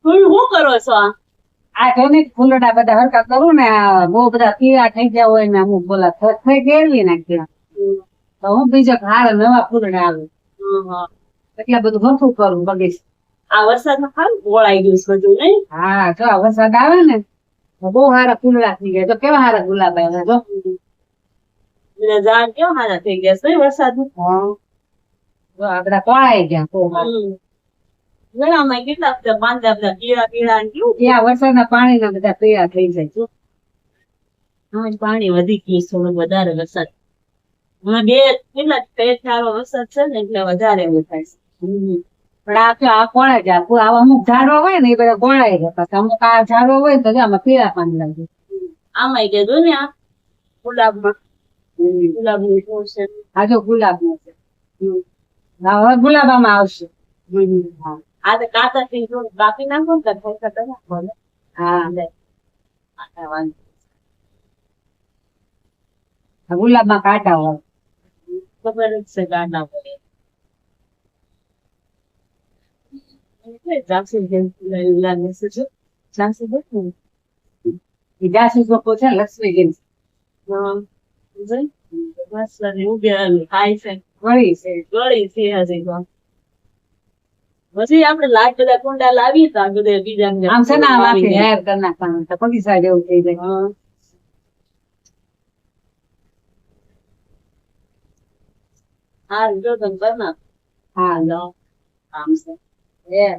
તું શું કરો છો આ જો ને ફૂલડા બધા હરકા કરું ને બહુ બધા પીળા થઈ ગયા હોય ને અમુક બોલા થઈ ગેરવી નાખ્યા તો હું બીજો હાર નવા ફૂલડા આવે એટલા બધું હરખું કરું બગીચ. આ વરસાદમાં ખાલી ગોળાઈ ગયું છે બધું નહીં. હા જો આ વરસાદ આવે ને તો બહુ સારા ફૂલડા થઈ ગયા. તો કેવા સારા ગુલાબ આવ્યા જો. એટલે ઝાડ કેવા સારા થઈ ગયા છે વરસાદમાં. જો આ બધા કોળાઈ ગયા બહુ સારા. ઘણામાં કેટલા બધા પાંદડા બધા પીળા પીળા ને કેવું ત્યાં વરસાદના પાણીના બધા પીળા થઈ જાય જો. પાણી વધી ગયું થોડું વધારે વરસાદ હમણાં કેટલા સારો વરસાદ છે ને એટલે વધારે એવું થાય છે. પણ આ કોળાઈ જાય આવા અમુક ઝાડવા હોય ને એ બધા કોળાઈ જાય પછી અમુક આ ઝાડવા હોય તો આમાં પીળા પાંદડા છે. આમાં કે જો ને આ ગુલાબમાં ગુલાબનું છોડ છે. આ જો ગુલાબ નો છે. હવે ગુલાબામાં આવશે. આ તો કાકા થી થોડું કાપી નાખો ને તો થઈ શકે ને. હા ગુલાબમાં કાંટા હોય ખબર જ છે ગાડા પડે જાસૂદ લાગે છે જો જાસૂદ હતું એ જાસૂદ લોકો છે લક્ષ્મી ગીર ખાય છે ગળી છે. ગળી છે હજી તો પછી આપડે લાટ બધા કુંડા લાવીએ તો આ બધા બીજા આમ છે ને આમ આખી હેર કરી નાખવાનું તો બગીચા જેવું થઈ જાય. હા જો તમે કર નાખ હા લો કામ છે Yeah.